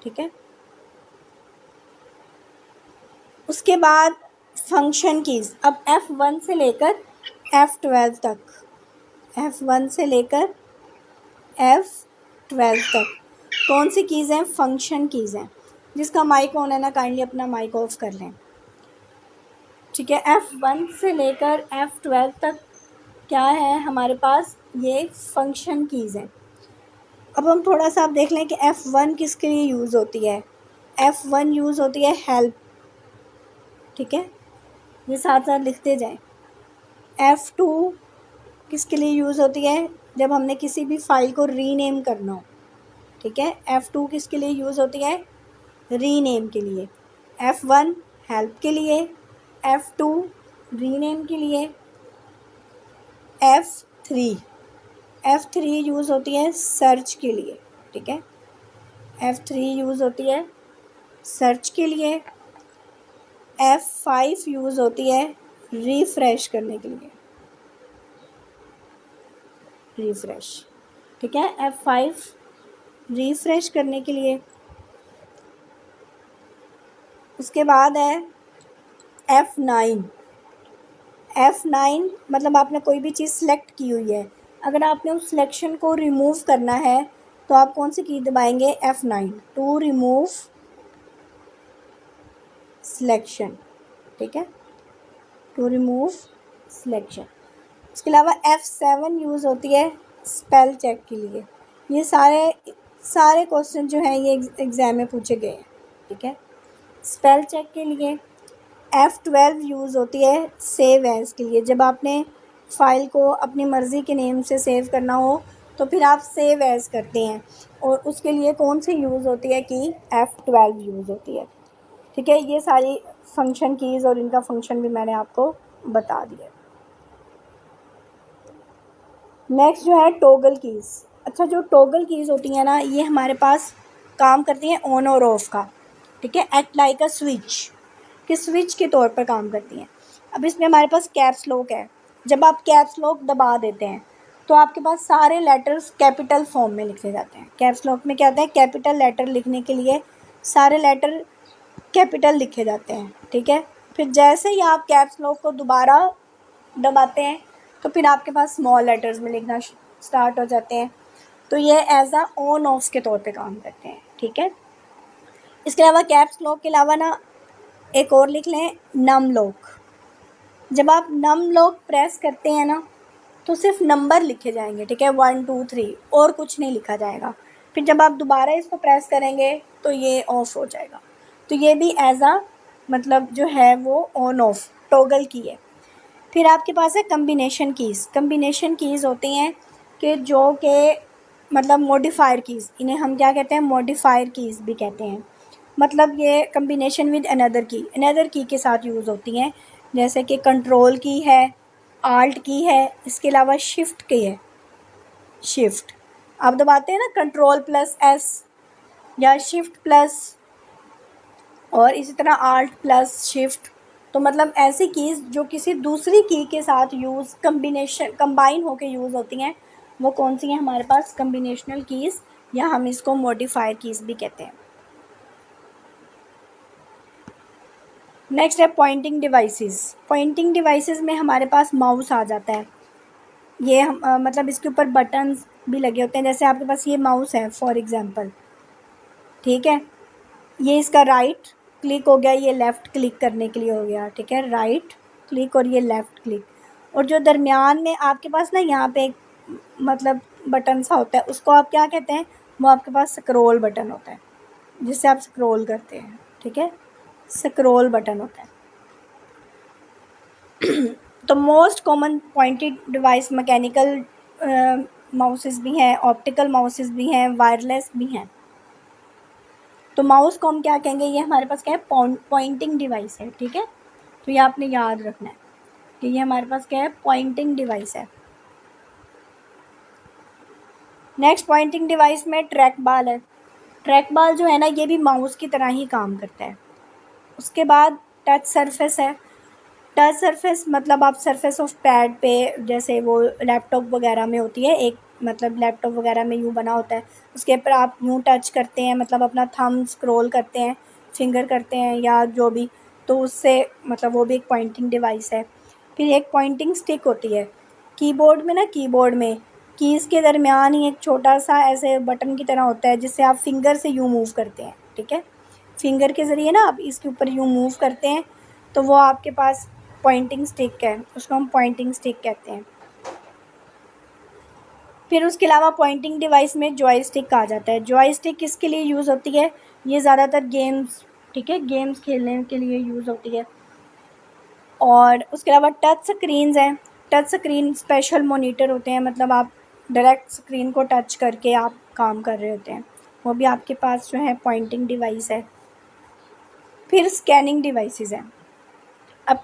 ठीक है। उसके बाद फंक्शन कीज़, अब F1 से लेकर F12 तक, F1 से लेकर F12 तक कौन सी कीज़ हैं, फंक्शन कीज़ हैं। जिसका माइक ऑन है ना, काइंडली अपना माइक ऑफ कर लें, ठीक है। F1 से लेकर F12 तक क्या है हमारे पास, ये फंक्शन कीज़ हैं। अब हम थोड़ा सा आप देख लें कि F1 किसके लिए यूज़ होती है। F1 यूज़ होती है हेल्प, ठीक है, ये साथ साथ लिखते जाएं। F2 किसके लिए यूज़ होती है, जब हमने किसी भी फाइल को रीनेम करना हो, ठीक है। F2 किसके लिए यूज़ होती है, रीनेम के लिए। F1 हेल्प के लिए, F2 रीनेम के लिए। F3 यूज़ होती है सर्च के लिए, ठीक है। F3 यूज़ होती है सर्च के लिए। F5 यूज़ होती है रिफ़्रेश करने के लिए, रिफ़्रेश, ठीक है। F5 रिफ़्रेश करने के लिए। उसके बाद है F9। F9 मतलब आपने कोई भी चीज़ सेलेक्ट की हुई है, अगर आपने उस सिलेक्शन को रिमूव करना है तो आप कौन सी की दबाएंगे, F9, टू रिमूव सिलेक्शन, ठीक है, टू रिमूव सिलेक्शन। इसके अलावा F7 यूज़ होती है स्पेल चेक के लिए। ये सारे क्वेश्चन जो हैं ये एग्ज़ाम में पूछे गए हैं, ठीक है। स्पेल चेक के लिए F12 यूज़ होती है सेव एज़ के लिए। जब आपने फ़ाइल को अपनी मर्ज़ी के नेम से सेव करना हो तो फिर आप सेव एज़ करते हैं, और उसके लिए कौन सी यूज़ होती है कि F12 यूज़ होती है, ठीक है। ये सारी फंक्शन कीज़ और इनका फंक्शन भी मैंने आपको बता दिया। नेक्स्ट जो है टॉगल कीज़। अच्छा, जो टॉगल कीज़ होती हैं ना, ये हमारे पास काम करती हैं ऑन और ऑफ़ का, ठीक है, एक्ट लाइक अ स्विच, कि स्विच के तौर पर काम करती हैं। अब इसमें हमारे पास कैप्स लॉक है। जब आप कैप्स लॉक दबा देते हैं तो आपके पास सारे लेटर्स कैपिटल फॉर्म में लिखे जाते हैं। कैप्स लॉक में क्या होता है, कैपिटल लेटर लिखने के लिए सारे लेटर कैपिटल लिखे जाते हैं, ठीक है। फिर जैसे ही आप कैप्स लॉक को दोबारा दबाते हैं तो फिर आपके पास स्मॉल लेटर्स में लिखना स्टार्ट हो जाते हैं। तो ये एज अ ऑन ऑफ के तौर पे काम करते हैं, ठीक है। इसके अलावा कैप्स लॉक के अलावा ना एक और लिख लें, नम लॉक। जब आप नम लॉक प्रेस करते हैं ना तो सिर्फ नंबर लिखे जाएंगे, ठीक है, 1 2 3, और कुछ नहीं लिखा जाएगा। फिर जब आप दोबारा इसको प्रेस करेंगे तो ये ऑफ हो जाएगा। तो ये भी एज अ मतलब जो है वो ऑन ऑफ टॉगल की है। फिर आपके पास है कम्बिनेशन कीज़। कम्बिनेशन कीज़ होती हैं कि जो कि मतलब मॉडिफायर कीज़, इन्हें हम क्या कहते हैं, मॉडिफायर कीज़ भी कहते हैं। मतलब ये कम्बिनेशन विद अनदर की के साथ यूज़ होती हैं, जैसे कि कंट्रोल की है, आल्ट की है, इसके अलावा शिफ्ट की है। शिफ्ट आप दबाते हैं ना, कंट्रोल प्लस एस या शिफ्ट प्लस, और इसी तरह आल्ट प्लस शिफ्ट। तो मतलब ऐसी कीज़ जो किसी दूसरी की के साथ कंबाइन होकर यूज़ होती हैं, वो कौन सी हैं हमारे पास, कम्बिनेशनल कीज़, या हम इसको मॉडिफायर कीज़ भी कहते हैं। नेक्स्ट है पॉइंटिंग डिवाइसेस। पॉइंटिंग डिवाइसेस में हमारे पास माउस आ जाता है। ये हम मतलब इसके ऊपर बटन्स भी लगे होते हैं। जैसे आपके पास ये माउस है फॉर एग्जांपल, ठीक है, ये इसका राइट क्लिक हो गया, ये लेफ़्ट क्लिक करने के लिए हो गया, ठीक है, राइट क्लिक और ये लेफ़्ट क्लिक। और जो दरमियान में आपके पास ना यहाँ पे एक मतलब बटन सा होता है, उसको आप क्या कहते हैं, वो आपके पास स्क्रॉल बटन होता है, जिससे आप स्क्रॉल करते हैं, ठीक है, स्क्रॉल बटन होता है। तो most common pointed device mechanical mouses भी हैं, ऑप्टिकल माउसेस भी हैं, वायरलेस भी हैं। तो माउस को हम क्या कहेंगे, ये हमारे पास क्या है, पॉइंटिंग डिवाइस है, ठीक है। तो ये आपने याद रखना है कि ये हमारे पास क्या है, पॉइंटिंग डिवाइस है। नेक्स्ट पॉइंटिंग डिवाइस में ट्रैक बॉल है। ट्रैक बॉल जो है ना, ये भी माउस की तरह ही काम करता है। उसके बाद टच सरफेस है। टच सरफेस मतलब आप सरफेस ऑफ पैड पे, जैसे वो लैपटॉप वगैरह में होती है, एक मतलब लैपटॉप वगैरह में यूँ बना होता है, उसके ऊपर आप यूँ टच करते हैं, मतलब अपना थंब स्क्रॉल करते हैं, फिंगर करते हैं या जो भी, तो उससे मतलब वो भी एक पॉइंटिंग डिवाइस है। फिर एक पॉइंटिंग स्टिक होती है। कीबोर्ड में ना, कीबोर्ड में कीज़ के दरमियान ही एक छोटा सा ऐसे बटन की तरह होता है, जिससे आप फिंगर से यूँ मूव करते हैं, ठीक है। फिंगर के ज़रिए ना आप इसके ऊपर यूँ मूव करते हैं, तो वो आपके पास पॉइंटिंग स्टिक है, उसको हम पॉइंटिंग स्टिक कहते हैं। फिर उसके अलावा पॉइंटिंग डिवाइस में जॉयस्टिक आ जाता है। जॉयस्टिक किसके लिए यूज़ होती है, ये ज़्यादातर गेम्स, ठीक है, गेम्स खेलने के लिए यूज़ होती है। और उसके अलावा टच स्क्रीन्स हैं। टच स्क्रीन स्पेशल मॉनिटर होते हैं, मतलब आप डायरेक्ट स्क्रीन को टच करके आप काम कर रहे होते हैं, वो भी आपके पास जो है पॉइंटिंग डिवाइस है। फिर स्कैनिंग डिवाइसेस हैं। अब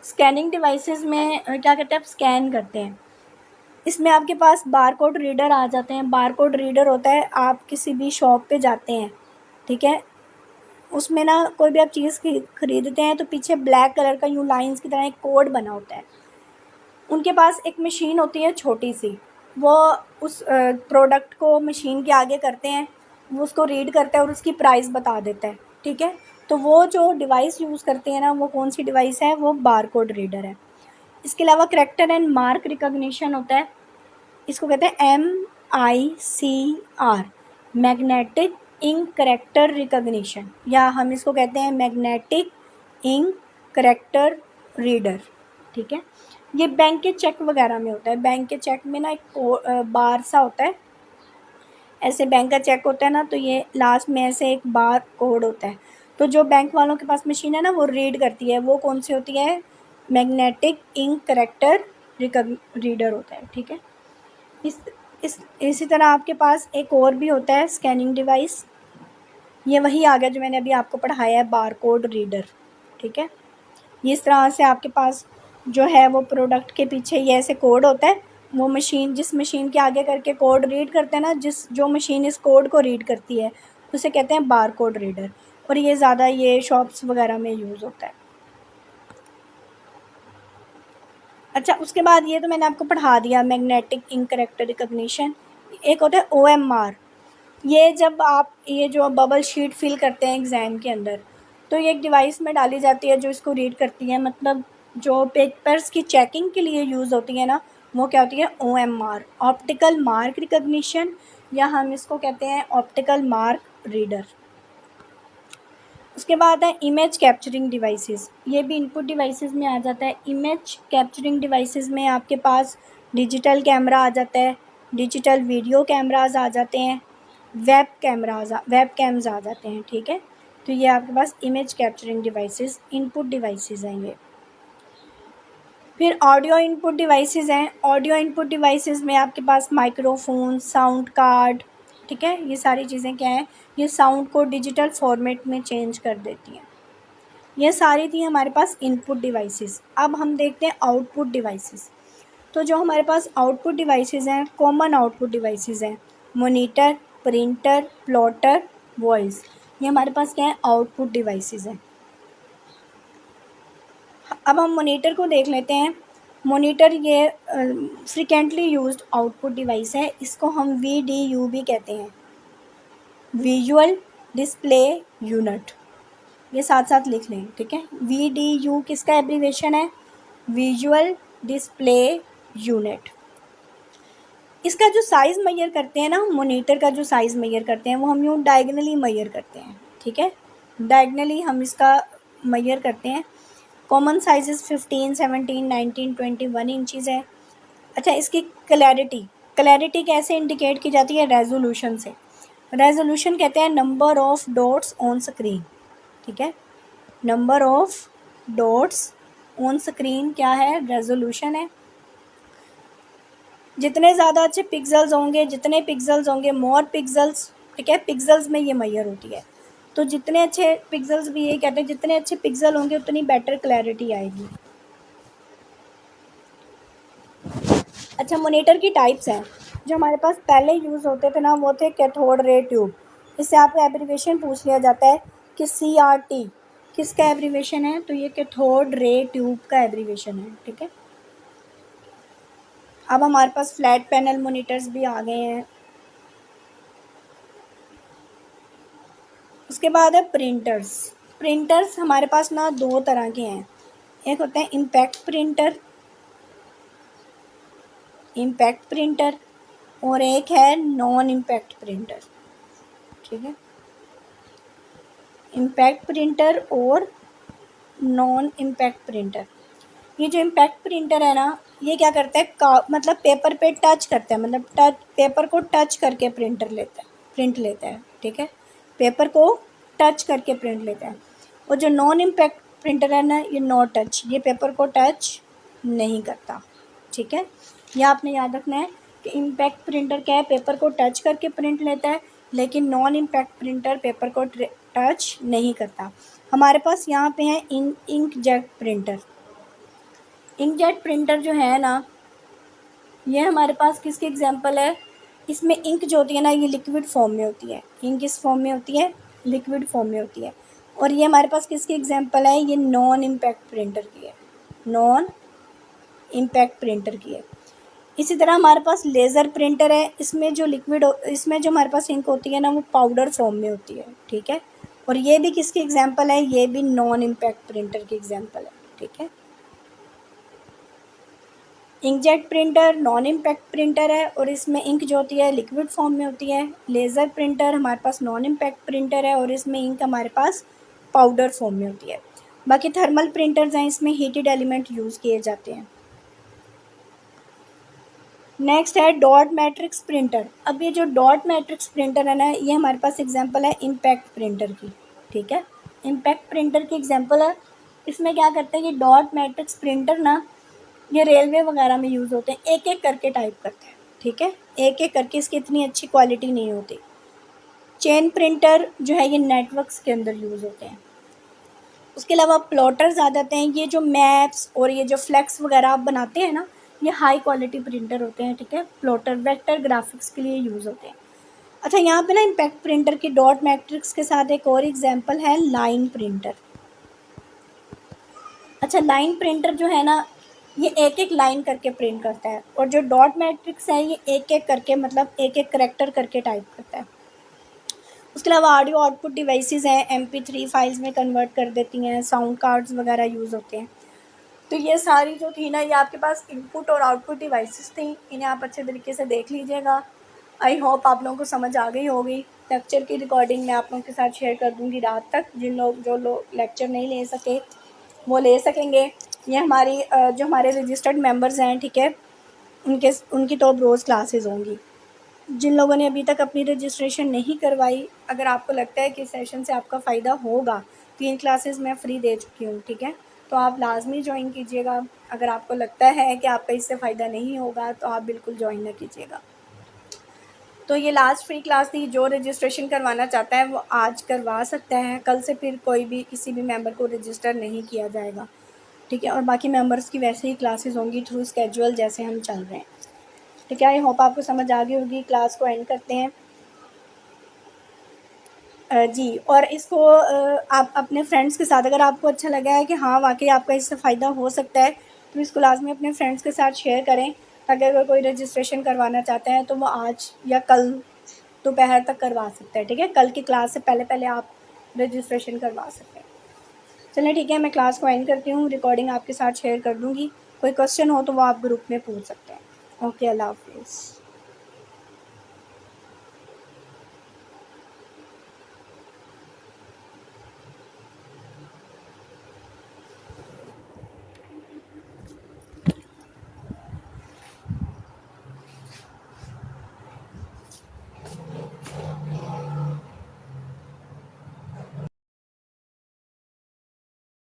स्कैनिंग डिवाइसेस में क्या करते हैं, आप स्कैन करते हैं, इसमें आपके पास बारकोड रीडर आ जाते हैं। बारकोड रीडर होता है, आप किसी भी शॉप पे जाते हैं, ठीक है, उसमें ना कोई भी आप चीज़ खरीदते हैं तो पीछे ब्लैक कलर का यूँ लाइंस की तरह एक कोड बना होता है। उनके पास एक मशीन होती है छोटी सी, वो उस प्रोडक्ट को मशीन के आगे करते हैं, वो उसको रीड करता है और उसकी प्राइस बता देता है, ठीक है। तो वो जो डिवाइस यूज़ करते हैं ना, वो कौन सी डिवाइस है, वो बारकोड रीडर है। इसके अलावा करैक्टर एंड मार्क रिकॉग्निशन होता है, इसको कहते हैं MICR, magnetic ink character recognition, या हम इसको कहते हैं मैग्नेटिक इंक करैक्टर रीडर, ठीक है। ये बैंक के चेक वगैरह में होता है। बैंक के चेक में ना एक बार सा होता है, ऐसे बैंक का चेक होता है ना, तो ये लास्ट में ऐसे एक बार कोड होता है। तो जो बैंक वालों के पास मशीन है ना, वो रीड करती है, वो कौन सी होती है, मैग्नेटिक इंक करैक्टर रीडर होता है, ठीक है। इस इसी तरह आपके पास एक और भी होता है स्कैनिंग डिवाइस, ये वही आ गया जो मैंने अभी आपको पढ़ाया है, बारकोड रीडर, ठीक है। इस तरह से आपके पास जो है वो प्रोडक्ट के पीछे ये ऐसे कोड होता है, वो मशीन, जिस मशीन के आगे करके कोड रीड करते हैं ना, जो मशीन इस कोड को रीड करती है, उसे कहते हैं बारकोड रीडर, और ये ज़्यादा ये शॉप्स वगैरह में यूज़ होता है। अच्छा, उसके बाद ये तो मैंने आपको पढ़ा दिया, मैग्नेटिक इंक करैक्टर रिकॉग्निशन। एक होता है OMR। ये जब आप ये जो बबल शीट फिल करते हैं एग्ज़ाम के अंदर, तो ये एक डिवाइस में डाली जाती है जो इसको रीड करती है, मतलब जो पेपर्स की चेकिंग के लिए यूज़ होती है ना, वो क्या होती है, OMR, ऑप्टिकल मार्क रिकॉग्निशन, या हम इसको कहते हैं ऑप्टिकल मार्क रीडर। उसके बाद है इमेज कैप्चरिंग डिवाइसेस, ये भी इनपुट डिवाइसेस में आ जाता है। इमेज कैप्चरिंग डिवाइसेस में आपके पास डिजिटल कैमरा आ जाता है, डिजिटल वीडियो कैमराज आ जाते हैं, वेब कैम्स आ जाते हैं, ठीक है। तो ये आपके पास image capturing devices input devices हैं ये। फिर ऑडियो इनपुट डिवाइसेस हैं। ऑडियो इनपुट डिवाइसेस में आपके पास माइक्रोफोन, साउंड कार्ड, ठीक है, ये सारी चीज़ें क्या हैं, ये साउंड को डिजिटल फॉर्मेट में चेंज कर देती हैं। ये सारी थी हमारे पास इनपुट डिवाइसेस। अब हम देखते हैं आउटपुट डिवाइसेस। तो जो हमारे पास आउटपुट डिवाइसेस हैं, कॉमन आउटपुट डिवाइसेस हैं, मॉनिटर, प्रिंटर, प्लॉटर, वॉइस, ये हमारे पास क्या है, आउटपुट डिवाइसेस हैं। अब हम मॉनिटर को देख लेते हैं। मॉनिटर ये फ्रिक्वेंटली यूज्ड आउटपुट डिवाइस है, इसको हम VDU भी कहते हैं, विजुअल डिस्प्ले यूनिट, ये साथ साथ लिख लें, ठीक है। VDU किसका एब्रीवेशन है, विजुअल डिस्प्ले यूनिट। इसका जो साइज़ मेजर करते हैं ना, मॉनिटर का जो साइज़ मेजर करते हैं, वो हम यूँ डायगनली मेजर करते हैं, ठीक है, डायगनली हम इसका मेजर करते हैं। कॉमन साइजेस 15, 17, 19, 21 इंचज़ है। अच्छा, इसकी क्लैरिटी कैसे इंडिकेट की जाती है, रेजोल्यूशन से। रेजोल्यूशन कहते हैं number of dots on screen, ठीक है, number of dots on screen क्या है, रेजोल्यूशन है। जितने ज़्यादा अच्छे पिक्सल्स होंगे, जितने पिक्सल्स होंगे, मोर पिक्सल्स, ठीक है, पिक्सल्स में ये मैयर होती है। तो जितने अच्छे पिक्सल्स भी ये कहते हैं, जितने अच्छे पिक्सल होंगे उतनी बेटर क्लैरिटी आएगी। अच्छा, मॉनिटर की टाइप्स हैं। जो हमारे पास पहले यूज़ होते थे ना, वो थे कैथोड रे ट्यूब। इससे आपका एब्रीविएशन पूछ लिया जाता है कि CRT किसका एब्रीविएशन है, तो ये कैथोड रे ट्यूब का एब्रीविएशन है, ठीक है। अब हमारे पास फ्लैट पैनल मॉनिटर्स भी आ गए हैं। उसके बाद है प्रिंटर्स। प्रिंटर्स हमारे पास ना दो तरह के हैं। एक होते हैं इम्पैक्ट प्रिंटर और एक है नॉन इम्पैक्ट प्रिंटर, ठीक है। इम्पैक्ट प्रिंटर और नॉन इम्पैक्ट प्रिंटर। ये जो इम्पैक्ट प्रिंटर है ना, ये क्या करता है, मतलब पेपर पे टच करता है, मतलब पेपर को टच करके प्रिंट लेता है, ठीक है। पेपर को टच करके प्रिंट लेता है। और जो नॉन इम्पैक्ट प्रिंटर है ना, ये नो टच, ये पेपर को टच नहीं करता, ठीक है। ये आपने याद रखना है कि इम्पैक्ट प्रिंटर क्या है, पेपर को टच करके प्रिंट लेता है, लेकिन नॉन इम्पैक्ट प्रिंटर पेपर को टच नहीं करता। हमारे पास यहाँ पे है इंकजेट प्रिंटर। इंकजेट प्रिंटर जो है ना, ये हमारे पास किसकी एग्जांपल है, इसमें इंक जो होती है ना, ये लिक्विड फॉर्म में होती है। इंक किस फॉर्म में होती है, लिक्विड फॉर्म में होती है। और ये हमारे पास किसकी एग्जांपल है, ये नॉन इम्पैक्ट प्रिंटर की है, नॉन इम्पैक्ट प्रिंटर की है। इसी तरह हमारे पास लेज़र प्रिंटर है। इसमें जो हमारे पास इंक होती है ना, वो पाउडर फॉर्म में होती है, ठीक है। और ये भी किसकी एग्जांपल है, ये भी नॉन इम्पैक्ट प्रिंटर की एग्जांपल है, ठीक है। Inkjet printer non impact printer है और इसमें इंक जो होती है लिक्विड फॉर्म में होती है। लेज़र प्रिंटर हमारे पास नॉन इम्पैक्ट प्रिंटर है और इसमें इंक हमारे पास पाउडर फॉर्म में होती है। बाकी थर्मल प्रिंटर्स हैं, इसमें हीटेड एलिमेंट यूज़ किए जाते हैं। नेक्स्ट है डॉट मैट्रिक्स प्रिंटर। अब ये जो डॉट मैट्रिक्स प्रिंटर है ना, ये हमारे पास एग्जांपल है इम्पैक्ट प्रिंटर की, ठीक है। इम्पैक्ट प्रिंटर की एग्जांपल है। इसमें क्या करते हैं कि डॉट मैट्रिक्स प्रिंटर ना, ये रेलवे वगैरह में यूज़ होते हैं, एक एक करके टाइप करते हैं, ठीक है। एक एक करके, इसकी इतनी अच्छी क्वालिटी नहीं होती। चेन प्रिंटर जो है, ये नेटवर्क्स के अंदर यूज़ होते हैं। उसके अलावा प्लॉटर्स आ जाते हैं। ये जो मैप्स और ये जो फ्लैक्स वगैरह आप बनाते हैं ना, ये हाई क्वालिटी प्रिंटर होते हैं, ठीक है। प्लॉटर वेक्टर ग्राफिक्स के लिए यूज़ होते हैं। अच्छा, यहाँ पे ना इम्पैक्ट प्रिंटर की डॉट मैट्रिक्स के साथ एक और एग्जांपल है लाइन प्रिंटर। अच्छा, लाइन प्रिंटर जो है ना, ये एक एक लाइन करके प्रिंट करता है और जो डॉट मैट्रिक्स है, ये एक एक करके, मतलब एक एक करेक्टर करके टाइप करता है। उसके अलावा ऑडियो आउटपुट डिवाइसेस हैं, MP3 फाइल्स में कन्वर्ट कर देती हैं, साउंड कार्ड्स वगैरह यूज़ होते हैं। तो ये सारी जो थी ना, ये आपके पास इनपुट और आउटपुट डिवाइसेस थी। इन्हें आप अच्छे तरीके से देख लीजिएगा। आई होप आप लोगों को समझ आ गई होगी। लेक्चर की रिकॉर्डिंग मैं आप लोगों के साथ शेयर कर दूँगी रात तक। जो लोग लेक्चर नहीं ले सके वो ले सकेंगे। ये जो हमारे रजिस्टर्ड मेंबर्स हैं, ठीक है, उनकी तो रोज़ क्लासेस होंगी। जिन लोगों ने अभी तक अपनी रजिस्ट्रेशन नहीं करवाई, अगर आपको लगता है कि सेशन से आपका फ़ायदा होगा, 3 क्लासेस मैं फ्री दे चुकी हूँ, ठीक है, तो आप लाजमी ज्वाइन कीजिएगा। अगर आपको लगता है कि आपका इससे फ़ायदा नहीं होगा, तो आप बिल्कुल ज्वाइन ना कीजिएगा। तो ये लास्ट फ्री क्लास थी। जो रजिस्ट्रेशन करवाना चाहता है वो आज करवा सकता है। कल से फिर कोई भी किसी भी मेंबर को रजिस्टर नहीं किया जाएगा, ठीक है। और बाकी मेंबर्स की वैसे ही क्लासेस होंगी थ्रू स्केड्यूल, जैसे हम चल रहे हैं, ठीक है। आई होप आपको समझ आ गई होगी। क्लास को एंड करते हैं। जी, और इसको आप अपने फ्रेंड्स के साथ, अगर आपको अच्छा लगा है कि हाँ वाकई आपका इससे फ़ायदा हो सकता है, तो इसको लाजमी अपने फ्रेंड्स के साथ शेयर करें, ताकि अगर कोई रजिस्ट्रेशन करवाना चाहता है तो वो आज या कल दोपहर तक करवा सकता है, ठीक है। कल की क्लास से पहले पहले आप रजिस्ट्रेशन करवा सकते हैं। चलिए ठीक है, मैं क्लास को एंड करती हूँ। रिकॉर्डिंग आपके साथ शेयर कर दूँगी। कोई क्वेश्चन हो तो वो आप ग्रुप में पूछ सकते हैं। ओके, अल्लाह हाफिज़।